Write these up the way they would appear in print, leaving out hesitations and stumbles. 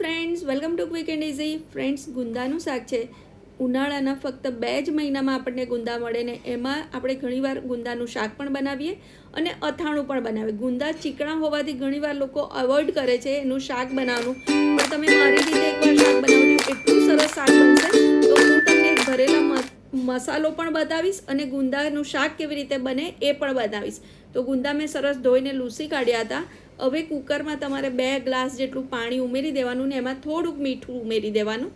Friends, welcome to quick and easy. Friends, ગુંદાનું શાક છે. ઉનાળાના ફક્ત 2 જ મહિનામાં આપણને ગુંદા મળે ને એમાં આપણે ઘણીવાર ગુંદાનું શાક પણ બનાવીએ અને અથાણું પણ બનાવીએ. ગુંદા ચીકણા હોવાથી ઘણીવાર લોકો અવોઇડ કરે છે એનું શાક બનાવવાનું, પણ તમે મારી રીતે એકવાર શાક બનાવજો, એટલું સરસ શાક બનશે. તો હું તમને ભરેલા મસાલો પણ બતાવીશ અને ગુંદાનું શાક કેવી રીતે બને એ પણ બતાવીશ. તો ગુંદા મેં સરસ ધોઈને લૂસી કાઢ્યા હતા. હવે કુકરમાં તમારે 2 ગ્લાસ જેટલું પાણી ઉમેરી દેવાનું ને એમાં થોડુંક મીઠું ઉમેરી દેવાનું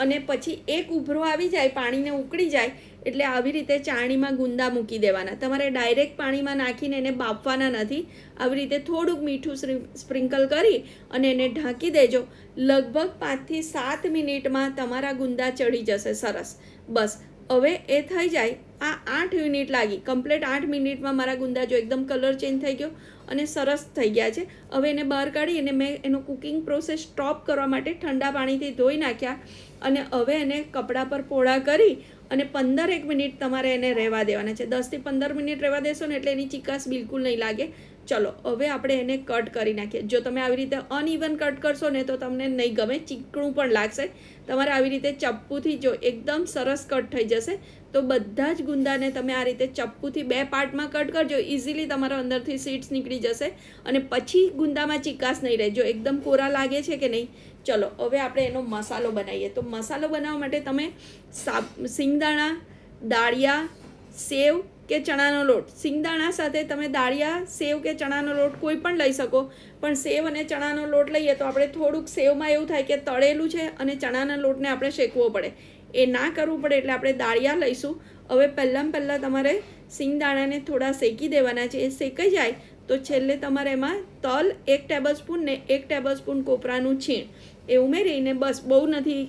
અને પછી એક ઉભરો આવી જાય, પાણીને ઉકળી જાય એટલે આવી રીતે ચાણીમાં ગુંદા મૂકી દેવાના. તમારે ડાયરેક્ટ પાણીમાં નાખીને એને બાફવાના નથી. આવી રીતે થોડુંક મીઠું સ્પ્રિંકલ કરી અને એને ઢાંકી દેજો. લગભગ 5 થી 7 મિનિટમાં તમારા ગુંદા ચડી જશે સરસ. બસ હવે એ થઈ જાય. આ 8 મિનિટ લાગી, કમ્પ્લીટ 8 મિનિટમાં મારા ગુંદા જો એકદમ કલર ચેન્જ થઈ ગયો અને સરસ થઈ ગયા છે. હવે એને બહાર કાઢી અને મેં એનો કુકિંગ પ્રોસેસ સ્ટોપ કરવા માટે ઠંડા પાણીથી ધોઈ નાખ્યા અને હવે એને કપડા પર પોળા કરી અને 15 મિનિટ તમારે એને રહેવા દેવાના છે. 10 થી 15 મિનિટ રહેવા દેશો ને એટલે એની ચીકાશ બિલકુલ નહીં લાગે. ચલો હવે આપણે એને કટ કરી નાખીએ. જો તમે આવી રીતે અનઇવન કટ કરશો ને તો તમને નહીં ગમે, ચીકણું પણ લાગશે. તમારે આવી રીતે ચપ્પુથી જો એકદમ સરસ કટ થઈ જશે. તો બધા જ ગુંદાને તમે આ રીતે ચપ્પુથી 2 પાર્ટમાં કટ કરજો. ઇઝીલી તમારા અંદરથી સીડ્સ નીકળી જશે અને પછી ગુંદામાં ચીકાશ નહીં રહે. જો એકદમ કોરા લાગે છે કે નહીં. ચલો હવે આપણે એનો મસાલો બનાવીએ. તો મસાલો બનાવવા માટે તમે સિંગદાણા, દાળિયા, સેવ કે ચણાનો લોટ. સિંગદાણા સાથે તમે દાળિયા, સેવ કે ચણાનો લોટ કોઈ પણ લઈ શકો, પણ સેવ અને ચણાનો લોટ લઈએ તો આપણે થોડુંક સેવમાં એવું થાય કે તળેલું છે અને ચણાના લોટને આપણે શેકવો પડે. એ ના કરવું પડે એટલે આપણે દાળિયા લઈશું. હવે પહેલાં તમારે સિંગદાણાને થોડા શેકી દેવાના છે. એ શેકાઈ જાય તો છેલ્લે તમારે એમાં તલ 1 ટેબલસ્પૂન ને 1 ટેબલસ્પૂન કોપરાનું છીણ એ ઉમેરીને, બસ બહુ નથી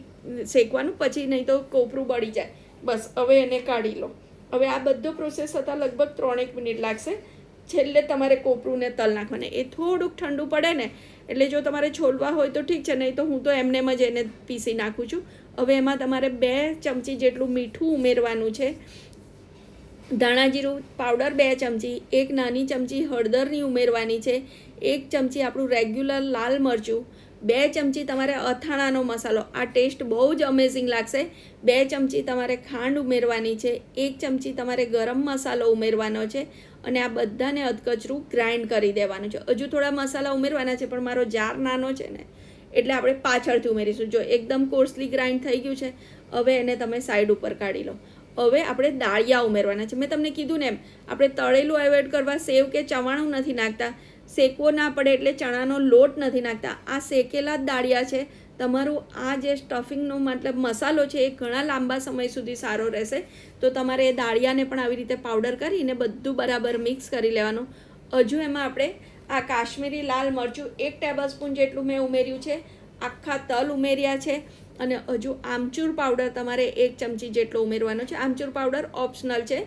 શેકવાનું, પછી નહીં તો કોપરું બળી જાય. બસ હવે એને કાઢી લો. હવે આ બધો પ્રોસેસ થતાં લગભગ 3-1 મિનિટ લાગશે. છેલ્લે તમારે કોપરું ને તલ નાખવાના. એ થોડુંક ઠંડુ પડે ને એટલે જો તમારે છોલવા હોય તો ઠીક છે, નહીં તો હું તો એમનેમ જ એને પીસી નાખું છું. હવે એમાં તમારે 2 ચમચી જેટલું મીઠું ઉમેરવાનું છે. ધાણા જીરું પાવડર 2 ચમચી, 1 નાની ચમચી હળદરની ઉમેરવાની છે, 1 ચમચી આપણું રેગ્યુલર લાલ મરચું, 2 ચમચી તમારે અથાણાનો મસાલો. આ ટેસ્ટ બહુ જ અમેઝિંગ લાગશે. 2 ચમચી તમારે ખાંડ ઉમેરવાની છે, 1 ચમચી તમારે ગરમ મસાલો ઉમેરવાનો છે અને આ બધાને અધકચરું ગ્રાઇન્ડ કરી દેવાનું છે. હજુ થોડા મસાલા ઉમેરવાના છે પણ મારો જાર નાનો છે ને એટલે આપણે પાછળથી ઉમેરીશું. જો એકદમ કોર્સલી ગ્રાઇન્ડ થઈ ગયું છે. હવે એને તમે સાઈડ ઉપર કાઢી લો. હવે આપણે દાળિયા ઉમેરવાના છે. મેં તમને કીધું ને એમ, આપણે તળેલું એવોઇડ કરવા, સેવ કે ચવાણું નથી નાખતા, શેકવો ના પડે એટલે ચણાનો લોટ નથી નાખતા. આ શેકેલા જ દાળિયા છે. તમારું આ જે સ્ટફિંગનો મતલબ મસાલો છે એ ઘણા લાંબા સમય સુધી સારો રહેશે. તો તમારે એ દાળિયાને પણ આવી રીતે પાવડર કરીને બધું બરાબર મિક્સ કરી લેવાનું. હજુ એમાં આપણે આ કાશ્મીરી લાલ મરચું 1 ટેબલસ્પૂન જેટલું મેં ઉમેર્યું છે, આખા તલ ઉમેર્યા છે અને હજુ આમચૂર પાવડર તમારે 1 ચમચી જેટલો ઉમેરવાનો છે. આમચૂર પાવડર ઓપ્શનલ છે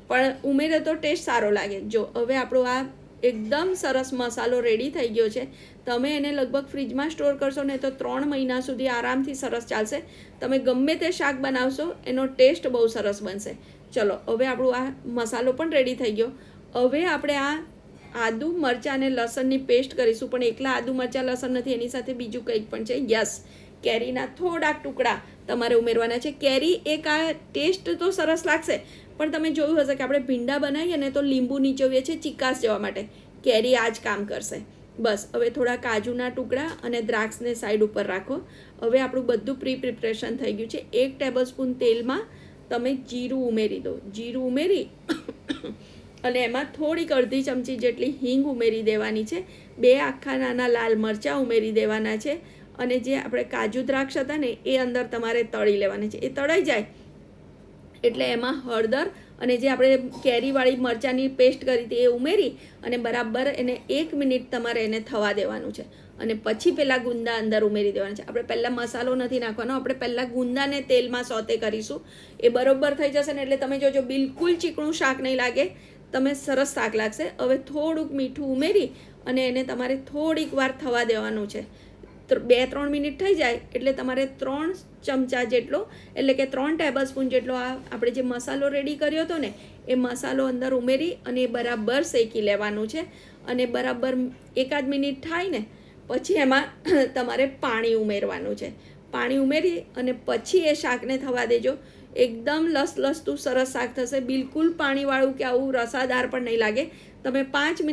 પણ ઉમેરે તો ટેસ્ટ સારો લાગે. જો હવે આપણો આ એકદમ સરસ મસાલો રેડી થઈ ગયો છે. તમે એને લગભગ ફ્રીજમાં સ્ટોર કરશો ને તો 3 મહિના સુધી આરામથી સરસ ચાલશે. તમે ગમે તે શાક બનાવશો એનો ટેસ્ટ બહુ સરસ બનશે. ચલો હવે આપણું આ મસાલો પણ રેડી થઈ ગયો. હવે આપણે આ આદુ મરચાં અને લસણની પેસ્ટ કરીશું. પણ એકલા આદુ મરચાં લસણ નથી, એની સાથે બીજું કંઈક પણ છે. યસ, કેરીના થોડાક ટુકડા તમારે ઉમેરવાના છે. કેરી એક આ ટેસ્ટ તો સરસ લાગશે, પણ તમે જોયું હશે કે આપણે ભીંડા બનાવીએ ને તો લીંબુ નીચોવીએ છીએ ચીકાશ જવા માટે. કેરી આ જ કામ કરશે. બસ હવે થોડા કાજુના ટુકડા અને દ્રાક્ષને સાઈડ ઉપર રાખો. હવે આપણું બધું પ્રિપરેશન થઈ ગયું છે. 1 ટેબલસ્પૂન તેલમાં તમે જીરું ઉમેરી દો. જીરું ઉમેરી અને એમાં થોડીક અડધી ચમચી જેટલી હિંગ ઉમેરી દેવાની છે. 2 આખા નાના લાલ મરચાં ઉમેરી દેવાના છે અને જે આપણે કાજુ દ્રાક્ષ હતા ને એ અંદર તમારે તળી લેવાના છે. એ તળાઈ જાય એટલે એમાં હળદર અને જે આપણે કેરીવાળી મરચાંની પેસ્ટ કરી હતી એ ઉમેરી અને બરાબર એને 1 મિનિટ તમારે એને થવા દેવાનું છે અને પછી પહેલાં ગુંદા અંદર ઉમેરી દેવાના છે. આપણે પહેલાં મસાલો નથી નાખવાનો, આપણે પહેલાં ગુંદાને તેલમાં સોતે કરીશું. એ બરોબર થઈ જશે ને એટલે તમે જોજો બિલકુલ ચીકણું શાક નહીં લાગે, તમે સરસ શાક લાગશે. હવે થોડુંક મીઠું ઉમેરી અને એને તમારે થોડીક વાર થવા દેવાનું છે. 2-3 મિનિટ થઈ જાય એટલે તમારે 3 ચમચા જેટલો એટલે કે 3 ટેબલસ્પૂન જેટલો આ આપણે જે મસાલો રેડી કર્યો હતો ને એ મસાલો અંદર ઉમેરી અને બરાબર શેકી લેવાનું છે. અને બરાબર 1-8 મિનિટ થાય ને પછી એમાં તમારે પાણી ઉમેરવાનું છે. પાણી ઉમેરી અને પછી એ શાકને થવા દેજો. એકદમ લસલસતું સરસ શાક થશે. બિલકુલ પાણીવાળું કે આવું રસાદાર પણ નહીં લાગે. તમે 5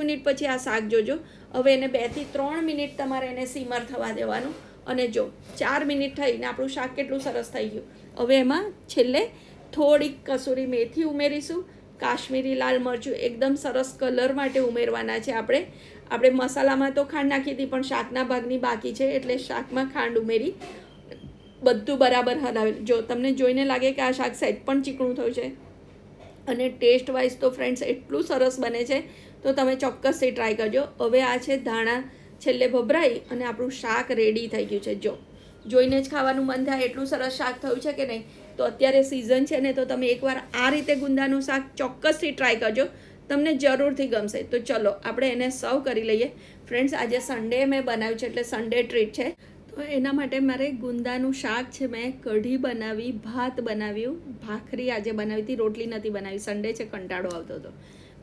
મિનિટ પછી આ શાક જોજો. હવે એને 2 થી 3 મિનિટ તમારે એને સીમર થવા દેવાનું. અને જો 4 મિનિટ થઈને આપણું શાક કેટલું સરસ થઈ ગયું. હવે એમાં છેલ્લે થોડીક કસૂરી મેથી ઉમેરીશું. કાશ્મીરી લાલ મરચું એકદમ સરસ કલર માટે ઉમેરવાના છે આપણે મસાલામાં તો ખાંડ નાખી હતી, પણ શાકના ભાગની બાકી છે એટલે શાકમાં ખાંડ ઉમેરી બધું બરાબર હલાવેલું. જો તમને જોઈને લાગે કે આ શાક સહેજ પણ ચીકણું થયું છે અને ટેસ્ટ વાઇઝ તો ફ્રેન્ડ્સ એટલું સરસ બને છે, તો તમે ચોક્કસથી ટ્રાય કરજો. હવે આ છે ધાણા છેલ્લે ભભરાઈ અને આપણું શાક રેડી થઈ ગયું છે. જોઈને જ ખાવાનું મન થાય એટલું સરસ શાક થયું છે કે નહીં. તો અત્યારે સિઝન છે ને, તો તમે એકવાર આ રીતે ગુંદાનું શાક ચોક્કસથી ટ્રાય કરજો, તમને જરૂરથી ગમશે. તો ચલો આપણે એને સર્વ કરી લઈએ. ફ્રેન્ડ્સ, આજે સન્ડે મેં બનાવ્યું છે એટલે સન્ડે ટ્રીટ છે. તો એના માટે મારે ગુંદાનું શાક છે, મેં કઢી બનાવી, ભાત બનાવ્યું, ભાખરી આજે બનાવી હતી, રોટલી નથી બનાવી, સન્ડે છે કંટાળો આવતો હતો.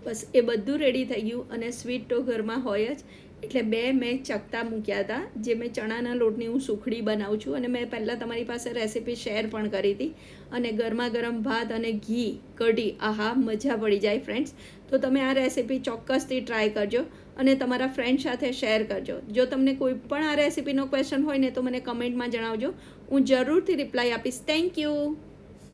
બસ એ બધું રેડી થઈ ગયું. અને સ્વીટ તો ઘરમાં હોય જ, એટલે 2 મેં ચકતા મૂક્યા હતા, જે મેં ચણાના લોટની હું સુખડી બનાવું છું. અને મેં પહેલાં તમારી પાસે રેસીપી શેર પણ કરી હતી. અને ગરમા ગરમ ભાત અને ઘી કઢી, આહા મજા પડી જાય ફ્રેન્ડ્સ. તો તમે આ રેસીપી ચોક્કસથી ટ્રાય કરજો અને તમારા ફ્રેન્ડ સાથે શેર કરજો. જો તમને કોઈ પણ આ રેસીપીનો ક્વેશ્ચન હોય ને, તો મને કમેન્ટમાં જણાવજો, હું જરૂરથી રિપ્લાય આપીશ. Thank you.